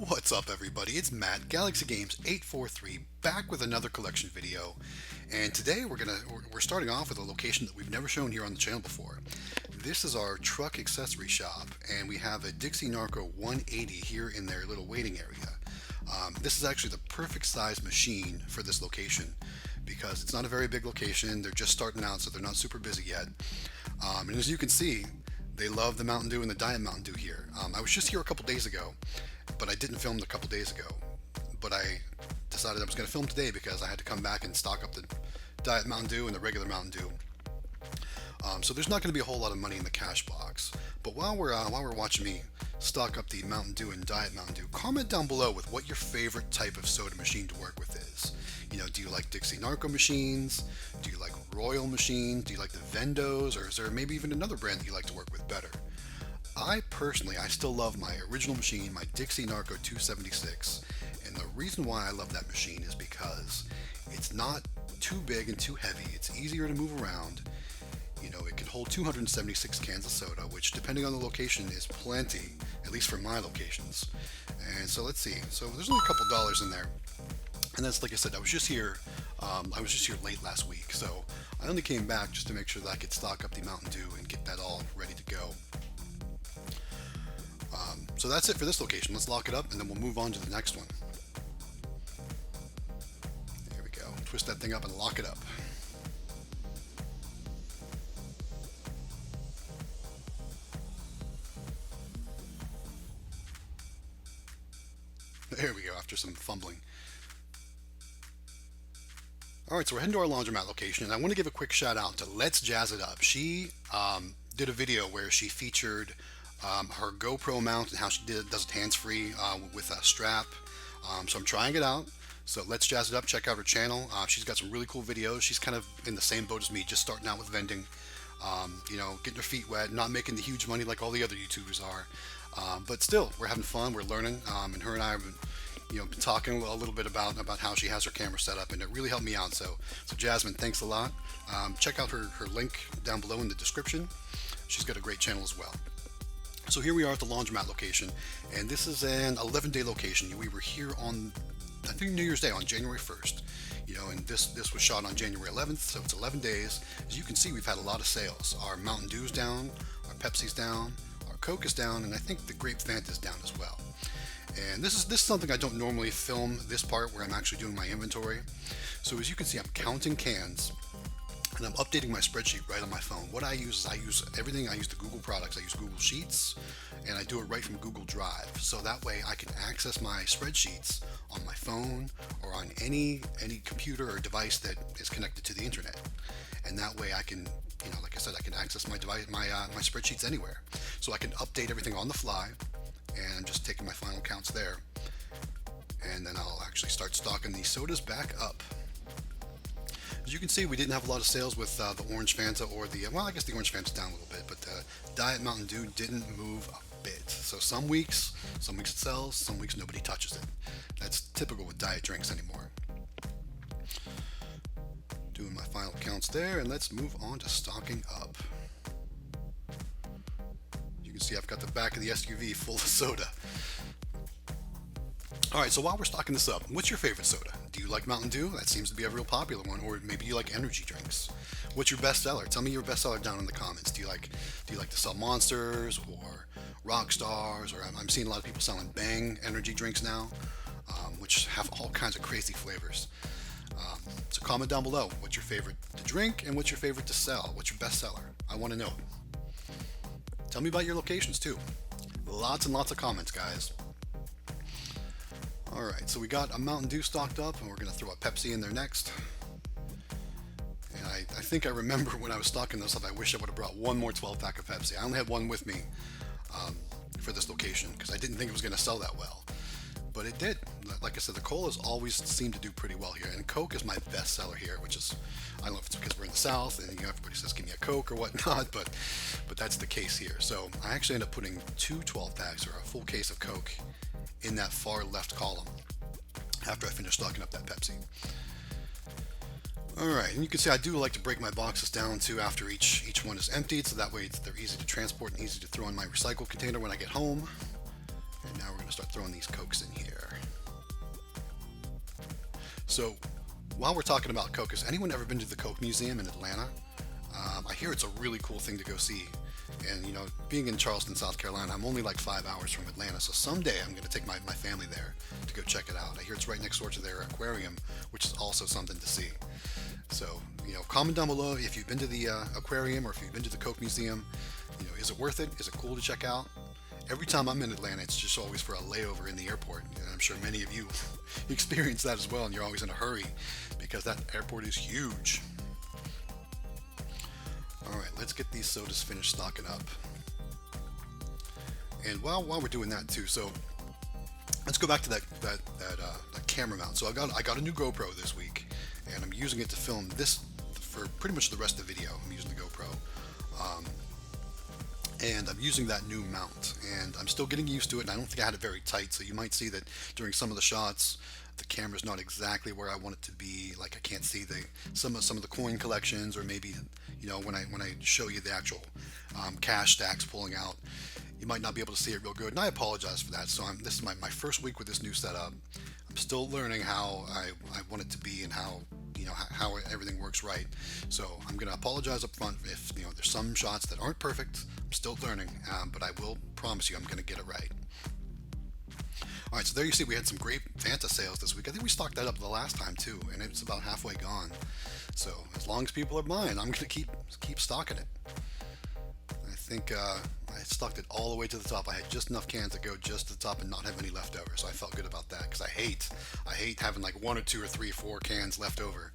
What's up, everybody? It's Matt, Galaxy Games 843, back with another collection video. And today we're starting off with a location that we've never shown here on the channel before. This is our truck accessory shop, and we have a Dixie Narco 180 here in their little waiting area. This is actually the perfect size machine for this location because it's not a very big location. They're just starting out, so they're not super busy yet. And as you can see, they love the Mountain Dew and the Diet Mountain Dew here. I was just here a couple days ago, but I didn't film a couple days ago. But I decided I was going to film today because I had to come back and stock up the Diet Mountain Dew and the regular Mountain Dew. So there's not going to be a whole lot of money in the cash box. But while we're watching me stock up the Mountain Dew and Diet Mountain Dew, comment down below with what your favorite type of soda machine to work with is. You know, do you like Dixie Narco machines? Do you like Royal machines? Do you like the Vendos? Or is there maybe even another brand that you like to work with better? I still love my original machine, my Dixie Narco 276. And the reason why I love that machine is because it's not too big and too heavy. It's easier to move around. You know, it can hold 276 cans of soda, which depending on the location is plenty, at least for my locations. And so let's see. So there's only a couple dollars in there. And that's, like I said, I was just here late last week. So I only came back just to make sure that I could stock up the Mountain Dew and get that all ready to go. So that's it for this location. Let's lock it up and then we'll move on to the next one. There we go. Twist that thing up and lock it up. There we go, after some fumbling. Alright, so we're heading to our laundromat location, and I want to give a quick shout out to Let's Jazz It Up. She did a video where she featured her GoPro mount and how she does it hands-free with a strap. So I'm trying it out. So Let's Jazz It Up, check out her channel. She's got some really cool videos. She's kind of in the same boat as me, just starting out with vending. You know, getting her feet wet, not making the huge money like all the other YouTubers are. But still, we're having fun, we're learning, and her and I have been talking a little bit about how she has her camera set up, and it really helped me out. So Jasmine, thanks a lot. Check out her link down below in the description. She's got a great channel as well. So here we are at the laundromat location, and this is an 11-day location. We were here on, I think, New Year's Day on January 1st. You know, and this was shot on January 11th, so it's 11 days. As you can see, we've had a lot of sales. Our Mountain Dew's down, our Pepsi's down, our Coke is down, and I think the Grape Fanta's down as well. And this is something I don't normally film, this part where I'm actually doing my inventory. So as you can see, I'm counting cans, and I'm updating my spreadsheet right on my phone. What I use everything. I use the Google products. I use Google Sheets, and I do it right from Google Drive. So that way I can access my spreadsheets on my phone or on any computer or device that is connected to the internet. And that way I can, like I said, I can access my device, my spreadsheets anywhere. So I can update everything on the fly, and I'm just taking my final counts there. And then I'll actually start stocking these sodas back up. As you can see, we didn't have a lot of sales with the Orange Fanta or well, I guess the Orange Fanta's down a little bit, but the Diet Mountain Dew didn't move a bit. So some weeks it sells, some weeks nobody touches it. That's typical with diet drinks anymore. Doing my final counts there, and let's move on to stocking up. You can see I've got the back of the SUV full of soda. Alright, so while we're stocking this up, what's your favorite soda? Do you like Mountain Dew? That seems to be a real popular one. Or maybe you like energy drinks. What's your best seller? Tell me your best seller down in the comments. Do you like to sell Monsters or Rock Stars? Or I'm seeing a lot of people selling Bang energy drinks now, which have all kinds of crazy flavors. So comment down below what's your favorite to drink and what's your favorite to sell. What's your best seller? I want to know. Tell me about your locations too. Lots and lots of comments, guys. Alright, so we got a Mountain Dew stocked up, and we're going to throw a Pepsi in there next. And I think I remember when I was stocking this up, I wish I would have brought one more 12-pack of Pepsi. I only had one with me for this location because I didn't think it was going to sell that well. But it did. Like I said, the colas always seem to do pretty well here, and Coke is my best seller here, which is, I don't know if it's because we're in the South and everybody says give me a Coke or whatnot, but that's the case here. So I actually end up putting two 12-packs or a full case of Coke in that far left column after I finish stocking up that Pepsi. Alright, and you can see I do like to break my boxes down too after each one is emptied, so that way they're easy to transport and easy to throw in my recycle container when I get home. And now we're going to start throwing these Cokes in here. So while we're talking about Coke, has anyone ever been to the Coke Museum in Atlanta? I hear it's a really cool thing to go see. And, being in Charleston, South Carolina, I'm only like 5 hours from Atlanta. So someday I'm going to take my family there to go check it out. I hear it's right next door to their aquarium, which is also something to see. So, comment down below if you've been to the aquarium or if you've been to the Coke Museum. Is it worth it? Is it cool to check out? Every time I'm in Atlanta, it's just always for a layover in the airport. And I'm sure many of you experience that as well, and you're always in a hurry because that airport is huge. Alright, let's get these sodas finished stocking up. And while we're doing that too, so let's go back to that camera mount. So I got a new GoPro this week, and I'm using it to film this for pretty much the rest of the video. I'm using the GoPro. And I'm using that new mount, and I'm still getting used to it, and I don't think I had it very tight, so you might see that during some of the shots the camera's not exactly where I want it to be. Like I can't see some of the coin collections, or maybe when I show you the actual cash stacks pulling out, you might not be able to see it real good, and I apologize for that. So this is my first week with this new setup. I'm still learning how I want it to be and how everything works right. So I'm going to apologize up front if there's some shots that aren't perfect. I'm still learning, but I will promise you I'm going to get it right. Alright, so there you see we had some great Fanta sales this week. I think we stocked that up the last time too, and it's about halfway gone. So as long as people are buying, I'm going to keep stocking it. I think I stocked it all the way to the top. I had just enough cans to go just to the top and not have any left over, so I felt good about that, because I hate having like 1 or 2 or 3 or 4 cans left over.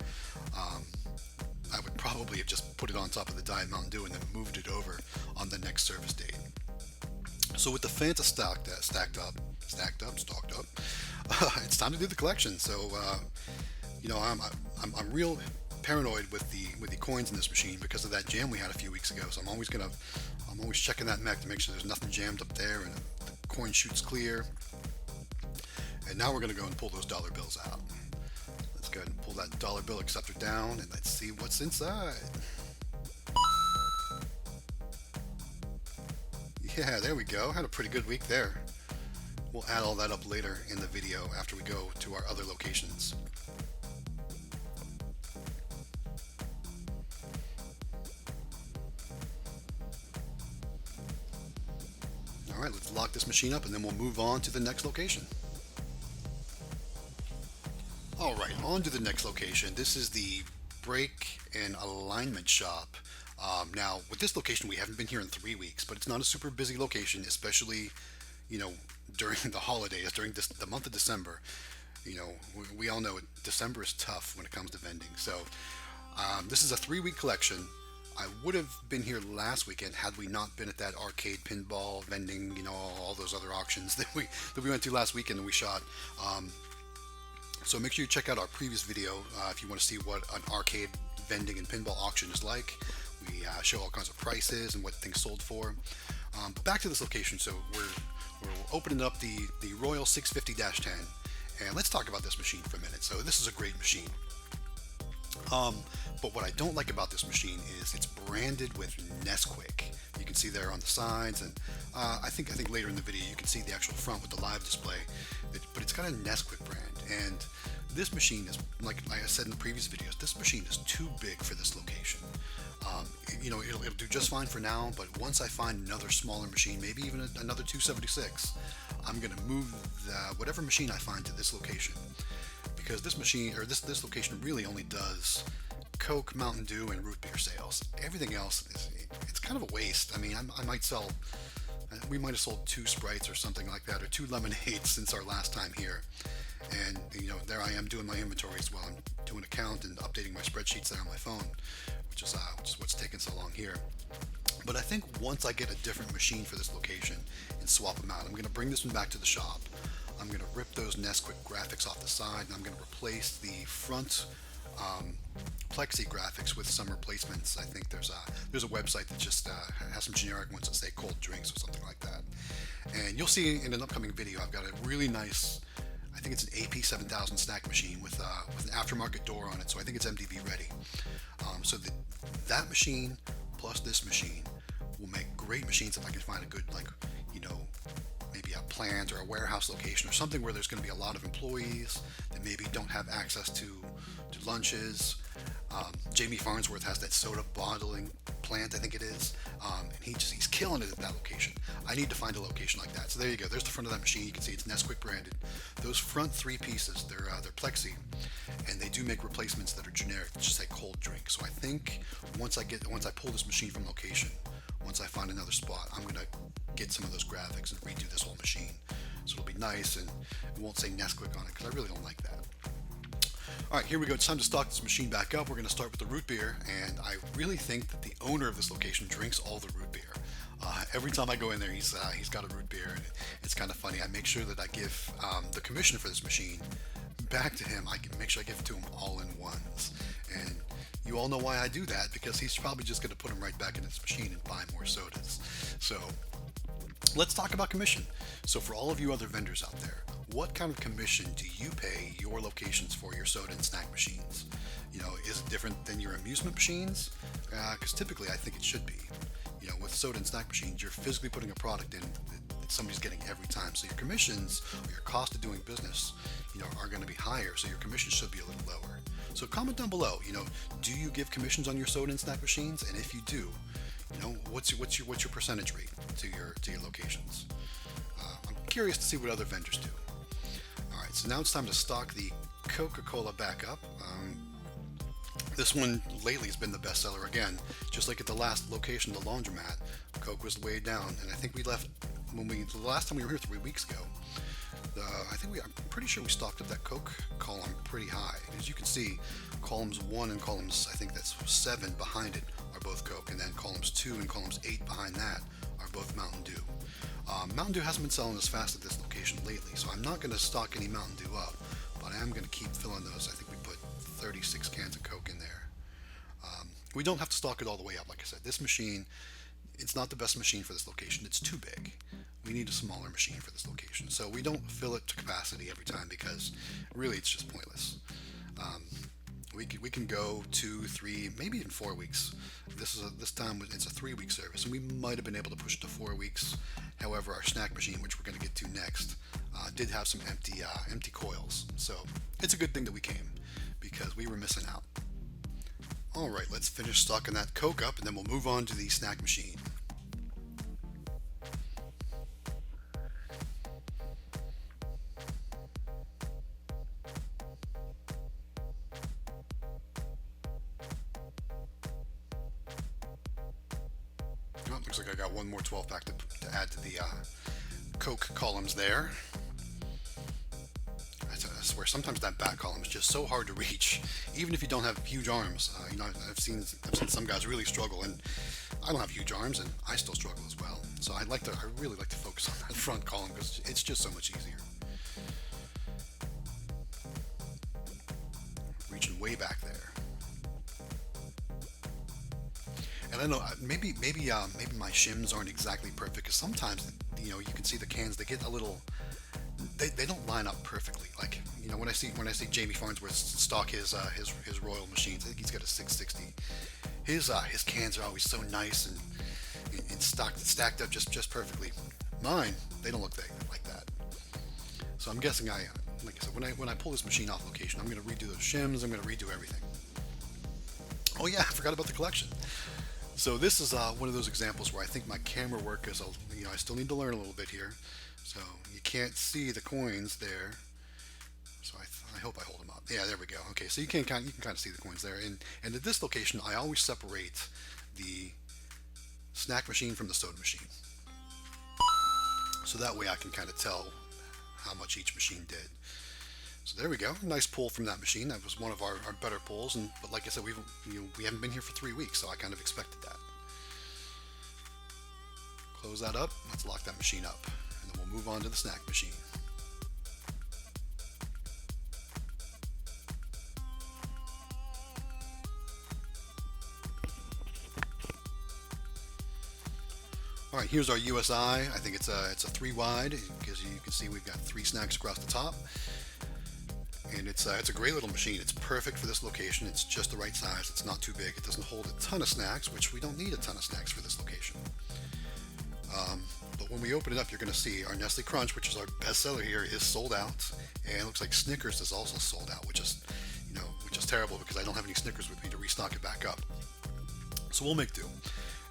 I would probably have just put it on top of the Diet Mountain Dew and then moved it over on the next service date. So with the Fanta stacked up, it's time to do the collection. So I'm real paranoid with the coins in this machine because of that jam we had a few weeks ago. So I'm always checking that mech to make sure there's nothing jammed up there and the coin chute's clear. And now we're going to go and pull those dollar bills out. Let's go ahead and pull that dollar bill acceptor down, and let's see what's inside. Yeah, there we go. Had a pretty good week there. We'll add all that up later in the video after we go to our other locations. Alright, let's lock this machine up and then we'll move on to the next location. Alright, on to the next location. This is the brake and alignment shop. Now, with this location, we haven't been here in 3 weeks, but it's not a super busy location, especially, during the holidays, during the month of December. We all know December is tough when it comes to vending. So, this is a 3-week collection. I would have been here last weekend had we not been at that arcade pinball vending, all those other auctions that we went to last weekend and we shot. So make sure you check out our previous video if you want to see what an arcade vending and pinball auction is like. We show all kinds of prices and what things sold for. But back to this location. So we're opening up the Royal 650-10, and let's talk about this machine for a minute. So this is a great machine. But what I don't like about this machine is it's branded with Nesquik. You can see there on the sides, and I think later in the video you can see the actual front with the live display. But it's got a Nesquik brand, and this machine is, like I said in the previous videos, this machine is too big for this location. It'll do just fine for now, but once I find another smaller machine, maybe even another 276, I'm going to move whatever machine I find to this location, because this machine, or this location, really only does Coke, Mountain Dew, and root beer sales. Everything else it's kind of a waste. I mean, I might sell. We might have sold 2 Sprites or something like that, or 2 lemonades since our last time here. And there I am doing my inventories while I'm doing a count and updating my spreadsheets there on my phone, which is what's taking so long here. But I think once I get a different machine for this location and swap them out, I'm going to bring this one back to the shop. I'm going to rip those Nesquik graphics off the side, and I'm going to replace the front plexi graphics with some replacements. I think there's a website that just has some generic ones that say cold drinks or something like that. And you'll see in an upcoming video, I've got a really nice, I think it's an AP 7000 snack machine with an aftermarket door on it, so I think it's MDB ready. So that machine plus this machine will make great machines if I can find a good, maybe a plant or a warehouse location or something where there's going to be a lot of employees that maybe don't have access to lunches. Jamie Farnsworth has that soda bottling plant, I think it is, and he's killing it at that location. I need to find a location like that. So there you go. There's the front of that machine. You can see it's Nesquik branded. Those front three pieces, they're plexi, and they do make replacements that are generic, that just say cold drink. So I think once I pull this machine from location, once I find another spot, I'm gonna get some of those graphics and redo this whole machine. So it'll be nice and it won't say Nesquik on it because I really don't like that. Alright, here we go. It's time to stock this machine back up. We're going to start with the root beer, and I really think that the owner of this location drinks all the root beer. Every time I go in there, he's got a root beer, and it's kind of funny. I make sure that I give the commission for this machine back to him. I can make sure I give it to him all in ones. And you all know why I do that, because he's probably just going to put them right back in his machine and buy more sodas. So let's talk about commission. So for all of you other vendors out there, what kind of commission do you pay your locations for your soda and snack machines? You know, is it different than your amusement machines? Because typically I think it should be. You know, with soda and snack machines, you're physically putting a product in that somebody's getting every time. So your commissions or your cost of doing business, you know, are going to be higher. So your commission should be a little lower. So comment down below. You know, do you give commissions on your soda and snack machines? And if you do, you know, what's your percentage rate to your locations? I'm curious to see what other vendors do. Alright, so now it's time to stock the Coca-Cola back up. This one lately has been the best seller again. Just like at the last location, the laundromat, Coke was way down. And I think we left, the last time we were here 3 weeks ago, I'm pretty sure we stocked up that Coke column pretty high. As you can see, columns 1 and columns, I think that's 7 behind it are both Coke. And then columns 2 and columns 8 behind that are both Mountain Dew. Mountain Dew hasn't been selling as fast at this location lately, so I'm not going to stock any Mountain Dew up, but I am going to keep filling those. I think we put 36 cans of Coke in there. We don't have to stock it all the way up, like I said. This machine, it's not the best machine for this location. It's too big. We need a smaller machine for this location. So we don't fill it to capacity every time because really it's just pointless. We can go 2, 3, maybe even 4 weeks. This time it's a 3-week service, and we might have been able to push it to 4 weeks. However, our snack machine, which we're going to get to next, did have some empty coils. So it's a good thing that we came because we were missing out. All right, let's finish stocking that Coke up, and then we'll move on to the snack machine. Looks like I got one more 12-pack to add to the Coke columns there. I swear, sometimes that back column is just so hard to reach, even if you don't have huge arms. You know, I've seen some guys really struggle, and I don't have huge arms, and I still struggle as well. So I really like to focus on that front column because it's just so much easier. Reaching way back there. And I know maybe my shims aren't exactly perfect because sometimes, you know, you can see the cans, they get a little, they don't line up perfectly. Like, you know, when I see Jamie Farnsworth stock his Royal machines, I think he's got a 660. His cans are always so nice and stacked up just perfectly. Mine, they don't look like that. So I'm guessing like I said, when I pull this machine off location, I'm going to redo those shims. I'm going to redo everything. Oh yeah, I forgot about the collection. So this is one of those examples where I think my camera work is, you know, I still need to learn a little bit here. So you can't see the coins there. So I hope I hold them up. Yeah, there we go. Okay, so you can kind of see the coins there. And at this location, I always separate the snack machine from the soda machine. So that way I can kind of tell how much each machine did. So there we go. Nice pull from that machine. That was one of our better pulls. But like I said, we haven't been here for 3 weeks, so I kind of expected that. Close that up. Let's lock that machine up. And then we'll move on to the snack machine. All right, here's our USI. I think it's a 3 wide because you can see we've got 3 snacks across the top. And it's a great little machine. It's perfect for this location. It's just the right size. It's not too big. It doesn't hold a ton of snacks, which we don't need a ton of snacks for this location. But when we open it up, you're going to see our Nestle Crunch, which is our best seller here, is sold out, and it looks like Snickers is also sold out, which is terrible because I don't have any Snickers with me to restock it back up. So we'll make do.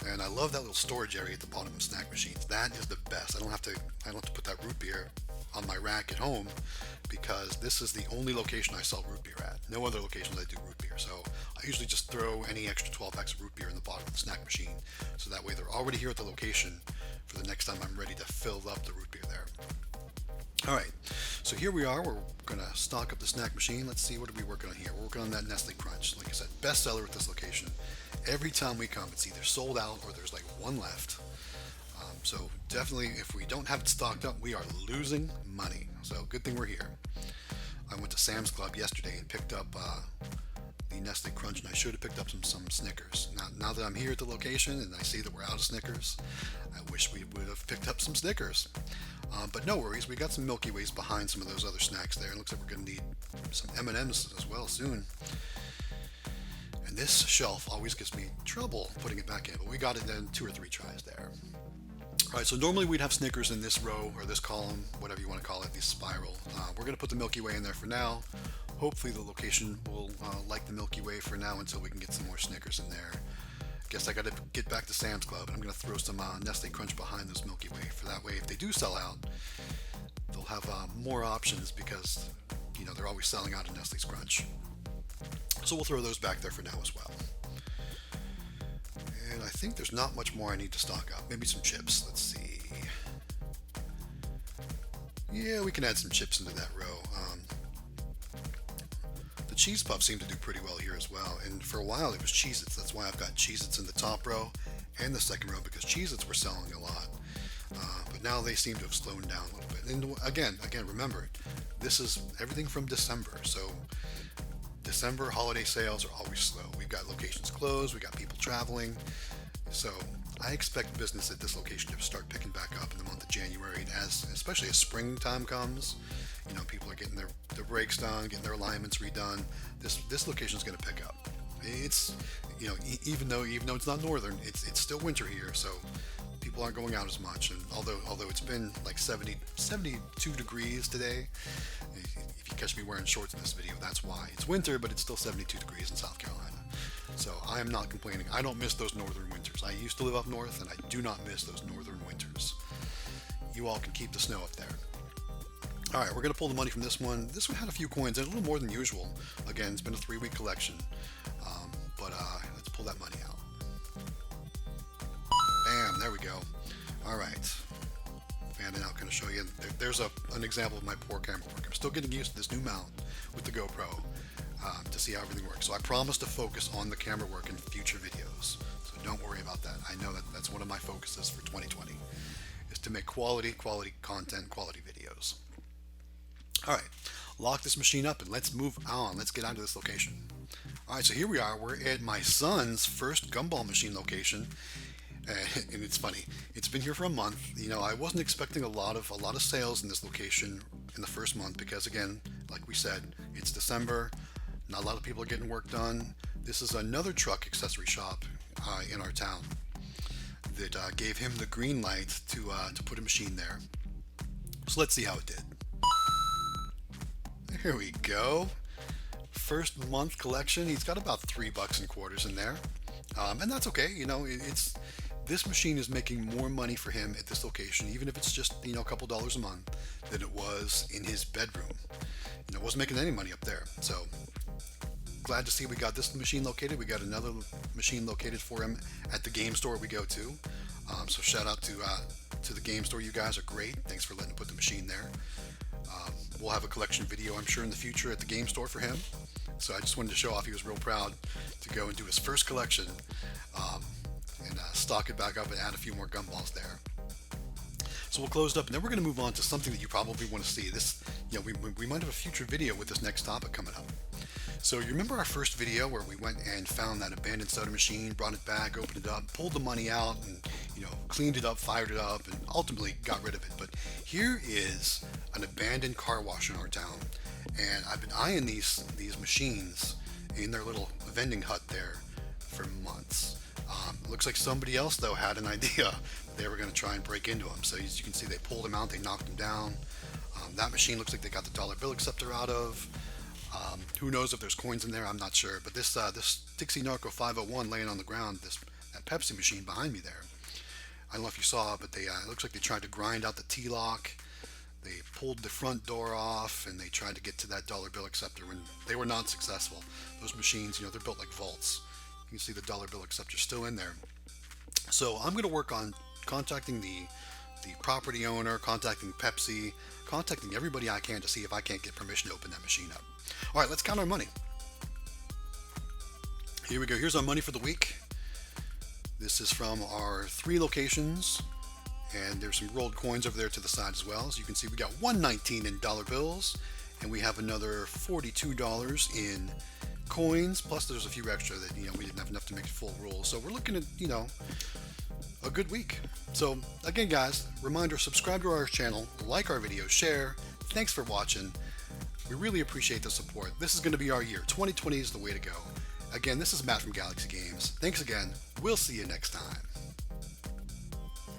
And I love that little storage area at the bottom of snack machines. That is the best. I don't have to put that root beer on my rack at home because this is the only location I sell root beer at. No other locations I do root beer. So I usually just throw any extra 12 packs of root beer in the bottom of the snack machine. So that way they're already here at the location for the next time I'm ready to fill up the root beer there. Alright, so here we are. We're going to stock up the snack machine. Let's see, what are we working on here? We're working on that Nestle Crunch. Like I said, best seller at this location. Every time we come, it's either sold out or there's like one left. So definitely, if we don't have it stocked up, we are losing money. So good thing we're here. I went to Sam's Club yesterday and picked up the Nestle Crunch, and I should have picked up some Snickers. Now that I'm here at the location and I see that we're out of Snickers, I wish we would have picked up some Snickers. But no worries, we got some Milky Ways behind some of those other snacks there. It looks like we're going to need some M&Ms as well soon. And this shelf always gives me trouble putting it back in, but we got it in 2 or 3 tries there. Alright, so normally we'd have Snickers in this row, or this column, whatever you want to call it, this spiral. We're going to put the Milky Way in there for now. Hopefully the location will like the Milky Way for now until we can get some more Snickers in there. Guess I got to get back to Sam's Club, and I'm going to throw some Nestle Crunch behind those Milky Way. For that way, if they do sell out, they'll have more options because, they're always selling out of Nestle's Crunch. So we'll throw those back there for now as well. And I think there's not much more I need to stock up. Maybe some chips. Let's see. Yeah, we can add some chips into that row. The cheese puffs seem to do pretty well here as well. And for a while it was Cheez-Its. That's why I've got Cheez-Its in the top row and the second row, because Cheez-Its were selling a lot. But now they seem to have slowed down a little bit. And again, remember, this is everything from December. So December holiday sales are always slow. We've got locations closed, we got people traveling. So I expect business at this location to start picking back up in the month of January, and especially as springtime comes, people are getting their brakes done, getting their alignments redone. This location is going to pick up. It's even though it's not northern, it's still winter here, so people aren't going out as much. And although it's been like 72 degrees today, if you catch me wearing shorts in this video, that's why. It's winter, but it's still 72 degrees in South Carolina. So I am not complaining. I don't miss those northern winters. I used to live up north, and I do not miss those northern winters. You all can keep the snow up there. All right, we're going to pull the money from this one. This one had a few coins, and a little more than usual. Again, it's been a 3-week collection. But let's pull that money out. Bam, there we go. All right. Fanning out, going to show you. There's an example of my poor camera work. I'm still getting used to this new mount with the GoPro to see how everything works. So I promise to focus on the camera work in future videos. So don't worry about that. I know that's one of my focuses for 2020 is to make quality content, quality videos. All right, lock this machine up and let's move on. Let's get onto this location. All right, so here we are. We're at my son's first Gumball Machine location. And it's funny. It's been here for a month. I wasn't expecting a lot of sales in this location in the first month because, again, like we said, it's December. Not a lot of people are getting work done. This is another truck accessory shop in our town that gave him the green light to put a machine there. So let's see how it did. Here we go. First month collection. He's got about $3.25 in there, and that's okay. This machine is making more money for him at this location, even if it's just a couple dollars a month, than it was in his bedroom. Wasn't making any money up there. So glad to see we got this machine located. We got another machine located for him at the game store we go to. So shout out to the game store. You guys are great. Thanks for letting me put the machine there. We'll have a collection video, I'm sure, in the future at the game store for him. So I just wanted to show off he was real proud to go and do his first collection and stock it back up and add a few more gumballs there. So we'll close it up, and then we're going to move on to something that you probably want to see. This, we might have a future video with this next topic coming up. So you remember our first video where we went and found that abandoned soda machine, brought it back, opened it up, pulled the money out, and cleaned it up, fired it up, and ultimately got rid of it. But here is an abandoned car wash in our town, and I've been eyeing these machines in their little vending hut there for months. Looks like somebody else though had an idea. They were going to try and break into them. So as you can see, they pulled him out, they knocked him down. That machine looks like they got the dollar bill acceptor out of. Who knows if there's coins in there? I'm not sure. But this Dixie Narco 501 laying on the ground, that Pepsi machine behind me there. I don't know if you saw it, but it looks like they tried to grind out the T-lock. They pulled the front door off, and they tried to get to that dollar bill acceptor, when they were not successful. Those machines, they're built like vaults. You can see the dollar bill acceptor still in there. So I'm going to work on contacting the property owner, contacting Pepsi, contacting everybody I can to see if I can't get permission to open that machine up. All right, let's count our money. Here we go. Here's our money for the week. This is from our 3 locations, and there's some rolled coins over there to the side as well. So you can see we got $1.19 in dollar bills, and we have another $42 in coins, plus there's a few extra that we didn't have enough to make it full roll. So we're looking at a good week. So again, guys, reminder: subscribe to our channel, like our videos, share. Thanks for watching. We really appreciate the support. This is going to be our year. 2020 is the way to go. Again, this is Matt from Galaxy Games. Thanks again. We'll see you next time.